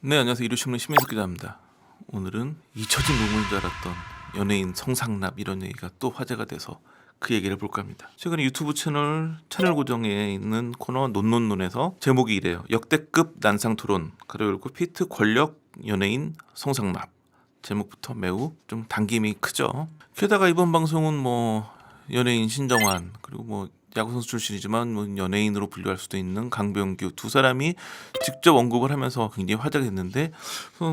네, 안녕하세요. 일요신문 심민석 기자입니다. 오늘은 잊혀진 rumor인 줄 알았던 연예인 성상납 이런 얘기가 또 화제가 돼서 그 얘기를 볼까 합니다. 최근에 유튜브 채널 고정에 있는 코너 논논논에서 제목이 이래요. 역대급 난상 토론 가로열고 피트 권력 연예인 성상납. 제목부터 매우 좀 당김이 크죠. 게다가 이번 방송은 뭐 연예인 신정환 그리고 뭐 야구선수 출신이지만 뭐 연예인으로 분류할 수도 있는 강병규 두 사람이 직접 언급을 하면서 굉장히 화제가 됐는데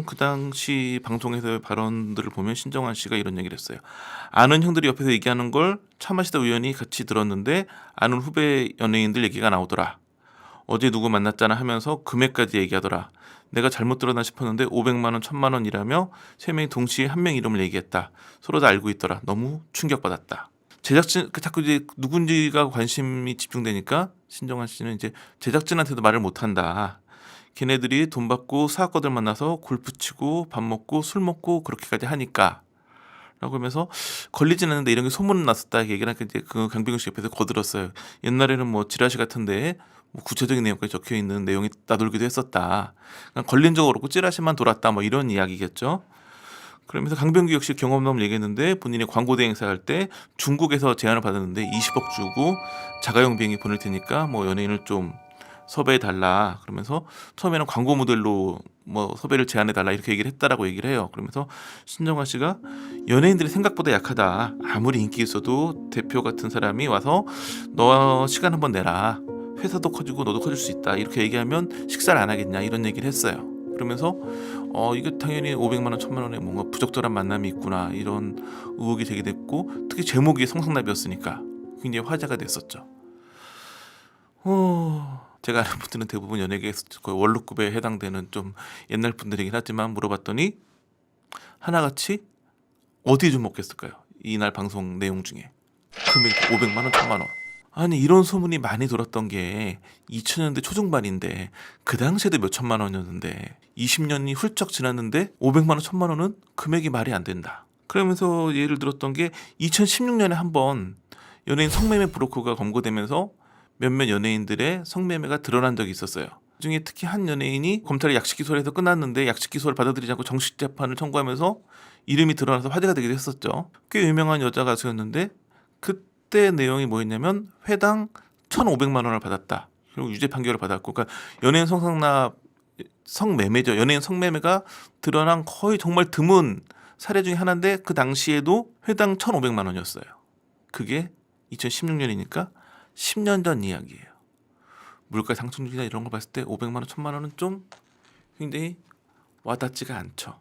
그 당시 방송에서의 발언들을 보면 신정환 씨가 이런 얘기를 했어요. 아는 형들이 옆에서 얘기하는 걸 차마시다 우연히 같이 들었는데 아는 후배 연예인들 얘기가 나오더라. 어제 누구 만났잖아 하면서 금액까지 얘기하더라. 내가 잘못 들었나 싶었는데 500만 원, 1000만 원이라며 세 명이 동시에 한 명 이름을 얘기했다. 서로 다 알고 있더라. 너무 충격받았다. 제작진 자꾸 이제 누군지가 관심이 집중되니까 신정환 씨는 이제 제작진한테도 말을 못한다. 걔네들이 돈 받고 사학과들 만나서 골프 치고 밥 먹고 술 먹고 그렇게까지 하니까 라고 하면서 걸리진 않는데 이런 게 소문은 났었다 얘기를 하니까 이제 그 강병규 씨 옆에서 거들었어요. 옛날에는 뭐 지라시 같은데 뭐 구체적인 내용까지 적혀 있는 내용이 따돌기도 했었다. 그러니까 걸린 적 없고 찌라시만 돌았다 뭐 이런 이야기겠죠. 그러면서 강병규 역시 경험담을 얘기했는데 본인이 광고 대행사 할 때 중국에서 제안을 받았는데 20억 주고 자가용 비행기 보낼 테니까 뭐 연예인을 좀 섭외해 달라. 그러면서 처음에는 광고 모델로 뭐 섭외를 제안해 달라 이렇게 얘기를 했다라고 얘기를 해요. 그러면서 신정환 씨가 연예인들이 생각보다 약하다. 아무리 인기 있어도 대표 같은 사람이 와서 너 시간 한번 내라. 회사도 커지고 너도 커질 수 있다. 이렇게 얘기하면 식사를 안 하겠냐 이런 얘기를 했어요. 그러면서 이게 당연히 500만 원, 1000만 원에 뭔가 부적절한 만남이 있구나 이런 의혹이 제기됐고 특히 제목이 성상납이었으니까 굉장히 화제가 됐었죠. 제가 아는 분들은 대부분 연예계에서 거의 원로급에 해당되는 좀 옛날 분들이긴 하지만 물어봤더니 하나같이 어디에 좀 먹겠을까요? 이날 방송 내용 중에 금액 500만 원, 1000만 원. 아니 이런 소문이 많이 돌았던 게 2000년대 초중반인데 그 당시에도 몇 천만 원이었는데 20년이 훌쩍 지났는데 500만 원, 1000만 원은 금액이 말이 안 된다. 그러면서 예를 들었던 게 2016년에 한번 연예인 성매매 브로커가 검거되면서 몇몇 연예인들의 성매매가 드러난 적이 있었어요. 그중에 특히 한 연예인이 검찰이 약식 기소를 해서 끝났는데 약식 기소를 받아들이지 않고 정식 재판을 청구하면서 이름이 드러나서 화제가 되기도 했었죠. 꽤 유명한 여자 가수였는데 그때 내용이 뭐였냐면 회당 1,500만 원을 받았다. 그리고 유죄 판결을 받았고, 그러니까 연예인 성상납 성매매죠. 연예인 성매매가 드러난 거의 정말 드문 사례 중에 하나인데 그 당시에도 회당 1,500만 원이었어요. 그게 2016년이니까 10년 전 이야기예요. 물가 상승률이나 이런 걸 봤을 때 500만 원, 1000만 원은 좀 굉장히 와닿지가 않죠.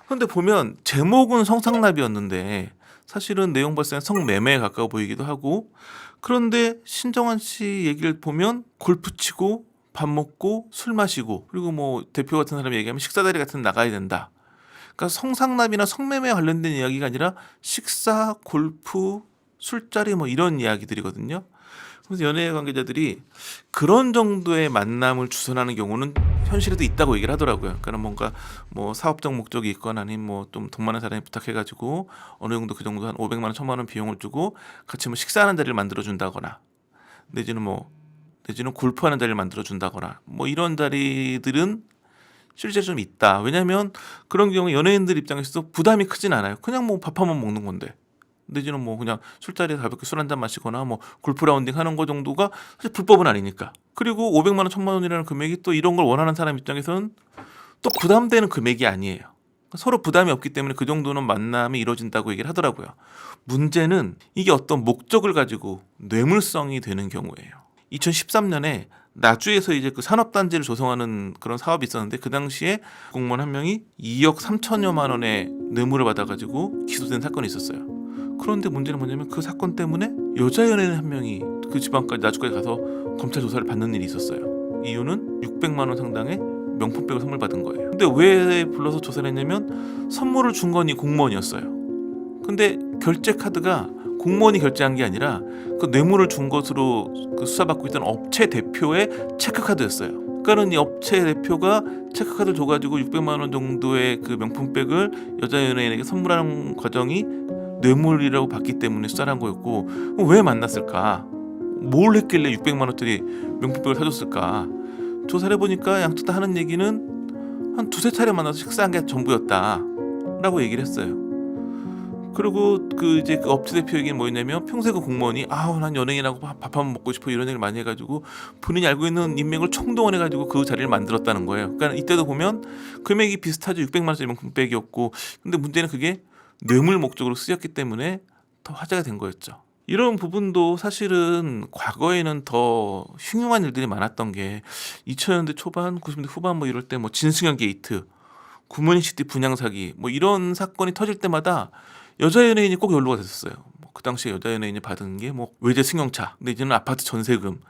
그런데 보면 제목은 성상납이었는데 사실은 내용 발상 성매매에 가까워 보이기도 하고 그런데 신정환 씨 얘기를 보면 골프 치고 밥 먹고 술 마시고 그리고 뭐 대표 같은 사람이 얘기하면 식사자리 같은 데 나가야 된다. 그러니까 성상납이나 성매매에 관련된 이야기가 아니라 식사, 골프, 술자리 뭐 이런 이야기들이거든요. 그래서 연예 관계자들이 그런 정도의 만남을 주선하는 경우는 현실에도 있다고 얘기를 하더라고요. 그러니까 뭔가 뭐 사업적 목적이 있거나 아니면 뭐 좀 돈 많은 사람이 부탁해가지고 어느 정도 그 정도 한 500만 원, 1000만 원 비용을 주고 같이 뭐 식사하는 자리를 만들어 준다거나 내지는 골프하는 자리를 만들어 준다거나 뭐 이런 자리들은 실제로 좀 있다. 왜냐하면 그런 경우 연예인들 입장에서도 부담이 크진 않아요. 그냥 뭐 밥 한 번 먹는 건데. 내지는 뭐 그냥 술자리에 가볍게 술 한잔 마시거나 뭐 골프 라운딩 하는 거 정도가 사실 불법은 아니니까. 그리고 500만 원, 1000만 원이라는 금액이 또 이런 걸 원하는 사람 입장에서는 또 부담되는 금액이 아니에요. 서로 부담이 없기 때문에 그 정도는 만남이 이루어진다고 얘기를 하더라고요. 문제는 이게 어떤 목적을 가지고 뇌물성이 되는 경우예요. 2013년에 나주에서 이제 그 산업단지를 조성하는 그런 사업이 있었는데 그 당시에 공무원 한 명이 2억 3천여만 원의 뇌물을 받아가지고 기소된 사건이 있었어요. 그런데 문제는 뭐냐면 그 사건 때문에 여자 연예인 한 명이 그 지방까지 나주까지 가서 검찰 조사를 받는 일이 있었어요. 이유는 600만 원 상당의 명품백을 선물 받은 거예요. 근데 왜 불러서 조사를 했냐면 선물을 준 건 이 공무원이었어요. 근데 결제 카드가 공무원이 결제한 게 아니라 그 뇌물을 준 것으로 그 수사받고 있던 업체 대표의 체크카드였어요. 그러니까는 이 업체 대표가 체크카드를 줘가지고 600만 원 정도의 그 명품백을 여자 연예인에게 선물하는 과정이 뇌물이라고 봤기 때문에 수사를 한 거였고 왜 만났을까? 뭘 했길래 600만 원짜리 명품백을 사줬을까? 조사를 해보니까 양쪽 다 하는 얘기는 한 두세 차례 만나서 식사한 게 전부였다라고 얘기를 했어요. 그리고 이제 그 업체 대표 얘기는 뭐였냐면 평소에 그 공무원이 난 연예인하고 밥 한번 먹고 싶어 이런 얘기를 많이 해가지고 본인이 알고 있는 인맥을 총동원해가지고 그 자리를 만들었다는 거예요. 그러니까 이때도 보면 금액이 비슷하죠. 600만 원짜리 금액이었고, 근데 문제는 그게 뇌물 목적으로 쓰였기 때문에 더 화제가 된 거였죠. 이런 부분도 사실은 과거에는 더 흉흉한 일들이 많았던 게 2000년대 초반, 90년대 후반 뭐 이럴 때 뭐 진승현 게이트, 구몬 시티 분양 사기 뭐 이런 사건이 터질 때마다 여자 연예인이 꼭 연루가 됐었어요. 그 당시에 여자 연예인이 받은 게 뭐 외제 승용차, 근데 이제는 아파트 전세금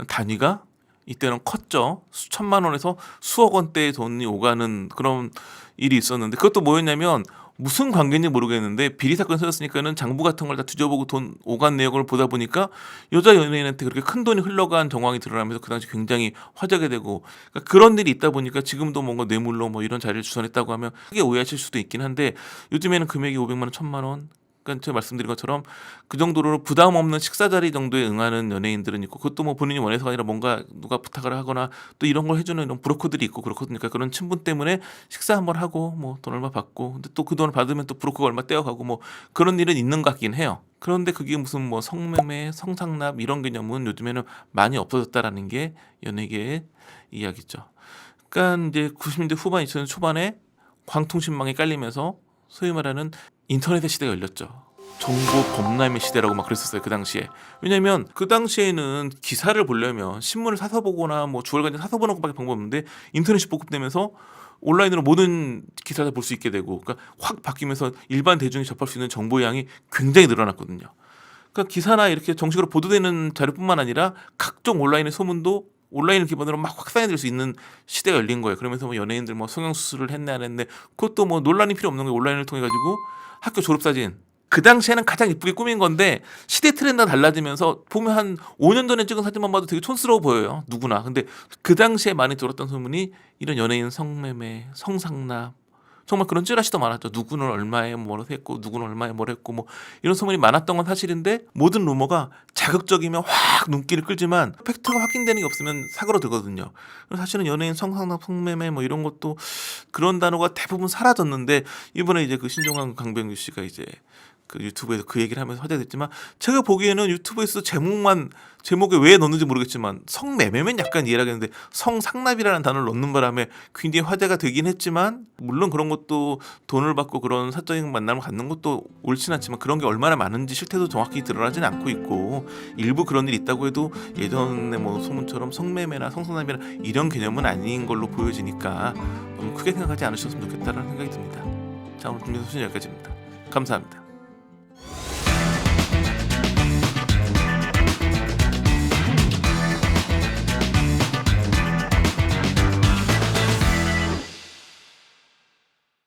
단위가 이때는 컸죠. 수천만 원에서 수억 원대의 돈이 오가는 그런 일이 있었는데, 그것도 뭐였냐면 무슨 관계인지 모르겠는데 비리 사건이 터졌으니까는 장부 같은 걸 다 뒤져보고 돈 오간 내역을 보다 보니까 여자 연예인한테 그렇게 큰 돈이 흘러간 정황이 드러나면서 그 당시 굉장히 화제가 되고, 그러니까 그런 일이 있다 보니까 지금도 뭔가 뇌물로 뭐 이런 자리를 주선했다고 하면 크게 오해하실 수도 있긴 한데, 요즘에는 금액이 500만 원, 1000만 원, 그러니까 제가 말씀드린 것처럼 그 정도로 부담 없는 식사 자리 정도에 응하는 연예인들은 있고, 그것도 뭐 본인이 원해서가 아니라 뭔가 누가 부탁을 하거나 또 이런 걸 해주는 이런 브로커들이 있고 그렇거든요. 그러니까 그런 친분 때문에 식사 한번 하고 뭐 돈 얼마 받고, 근데 또 그 돈을 받으면 또 브로커가 얼마 떼어가고 뭐 그런 일은 있는 것 같긴 해요. 그런데 그게 무슨 뭐 성매매, 성상납 이런 개념은 요즘에는 많이 없어졌다라는 게 연예계의 이야기죠. 그러니까 이제 90년대 후반, 2000년대 초반에 광통신망이 깔리면서 소위 말하는 인터넷의 시대가 열렸죠. 정보 범람의 시대라고 막 그랬었어요, 그 당시에. 왜냐면 그 당시에는 기사를 보려면 신문을 사서 보거나 뭐 주얼간지 사서 보는 것밖에 방법이 없는데, 인터넷이 보급되면서 온라인으로 모든 기사를 볼 수 있게 되고, 그러니까 확 바뀌면서 일반 대중이 접할 수 있는 정보 양이 굉장히 늘어났거든요. 그러니까 기사나 이렇게 정식으로 보도되는 자료뿐만 아니라 각종 온라인의 소문도 온라인을 기반으로 막 확산해질 수 있는 시대가 열린 거예요. 그러면서 뭐 연예인들 뭐 성형수술을 했네 안 했네, 그것도 뭐 논란이 필요 없는 거예요. 온라인을 통해 가지고 학교 졸업사진, 그 당시에는 가장 이쁘게 꾸민 건데 시대 트렌드가 달라지면서 보면 한 5년 전에 찍은 사진만 봐도 되게 촌스러워 보여요, 누구나. 근데 그 당시에 많이 들었던 소문이 이런 연예인 성매매, 성상납, 정말 그런 찌라시도 많았죠. 누구는 얼마에 뭘 했고 누구는 얼마에 뭘 했고 뭐 이런 소문이 많았던 건 사실인데, 모든 루머가 자극적이면 확 눈길을 끌지만 팩트가 확인되는 게 없으면 사그러들거든요. 그래서 사실은 연예인 성상납, 성매매 뭐 이런 것도 그런 단어가 대부분 사라졌는데, 이번에 이제 그 신종환 강병규 씨가 이제 그 유튜브에서 그 얘기를 하면서 화제됐지만, 제가 보기에는 유튜브에서 제목에 왜 넣는지 모르겠지만 성매매면 약간 이해를 하겠는데 성상납이라는 단어를 넣는 바람에 굉장히 화제가 되긴 했지만, 물론 그런 것도 돈을 받고 그런 사적인 만남을 갖는 것도 옳진 않지만 그런 게 얼마나 많은지 실태도 정확히 드러나지는 않고 있고, 일부 그런 일이 있다고 해도 예전에 뭐 소문처럼 성매매나 성상납이나 이런 개념은 아닌 걸로 보여지니까 너무 크게 생각하지 않으셨으면 좋겠다는 생각이 듭니다. 자, 오늘 국내 소식 여기까지입니다. 감사합니다.